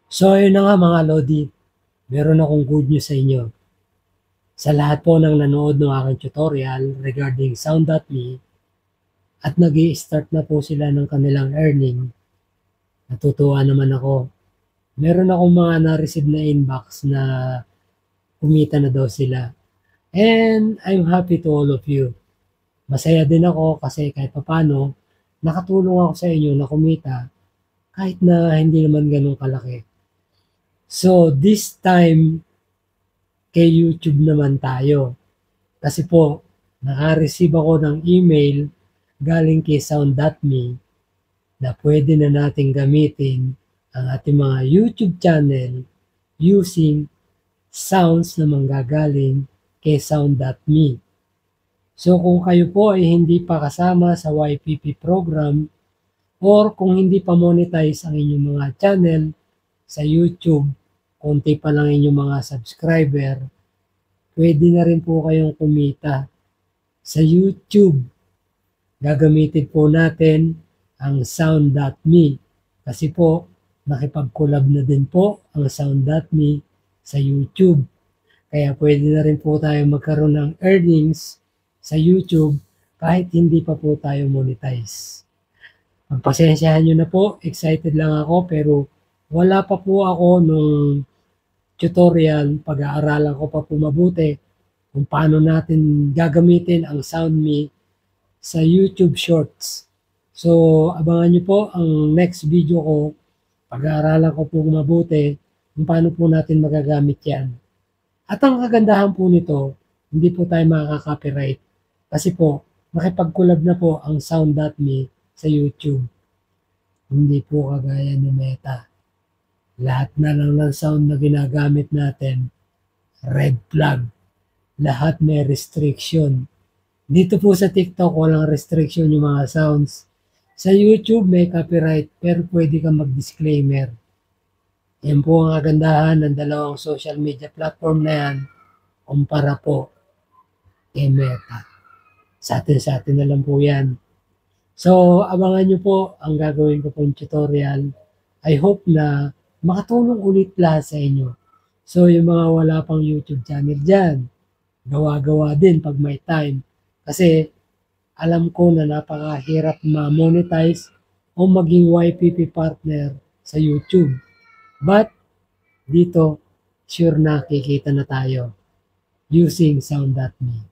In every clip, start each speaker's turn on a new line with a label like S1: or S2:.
S1: So ayun na nga mga Lodi, meron akong good news sa inyo. Sa lahat po ng nanood ng aking tutorial regarding Sound.me at nag-i-start na po sila ng kanilang earning, natutuwa naman ako. Meron akong mga na-receive na inbox na kumita na daw sila. And I'm happy to all of you. Masaya din ako kasi kahit papano, nakatulong ako sa inyo na kumita kahit na hindi naman ganun kalaki. So this time, kay YouTube naman tayo. Kasi po, naka-receive ako ng email galing kay Sound.me na pwede na nating gamitin ang ating mga YouTube channel using sounds na manggagaling kay Sound.me. So kung kayo po ay hindi pa kasama sa YPP program or kung hindi pa monetize ang inyong mga channel sa YouTube, konti pa lang inyong mga subscriber, pwede na rin po kayong kumita sa YouTube. Gagamitin po natin ang Sound.me kasi po nakipag-collab na din po ang Sound.me sa YouTube. Kaya pwede na rin po tayo magkaroon ng earnings sa YouTube kahit hindi pa po tayo monetize. Pagpasensyahan nyo na po, excited lang ako pero wala pa po ako nung tutorial, pag-aaralan ko pa po mabuti kung paano natin gagamitin ang SoundMe sa YouTube Shorts. So, abangan nyo po ang next video ko. Pag-aaralan ko po mabuti kung paano po natin magagamit yan. At ang kagandahan po nito, hindi po tayo makaka-copyright. Kasi po, makipag-collab na po ang Sound.me sa YouTube. Hindi po kagaya ni Meta. Lahat na lang ng sound na ginagamit natin, red flag. Lahat may restriction. Dito po sa TikTok, walang restriction yung mga sounds. Sa YouTube, may copyright, pero pwede kang mag-disclaimer. Yan po ang kagandahan ng dalawang social media platform na yan, kumpara po kay Meta. Sa atin na lang po yan. So, abangan nyo po ang gagawin ko pong tutorial. I hope na makatulong ulit lahat sa inyo. So, yung mga wala pang YouTube channel dyan, gawa-gawa din pag may time. Kasi alam ko na napakahirap ma-monetize o maging YPP partner sa YouTube. But dito, sure na kikita na tayo using Sound.me.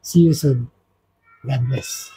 S1: See you soon. God bless.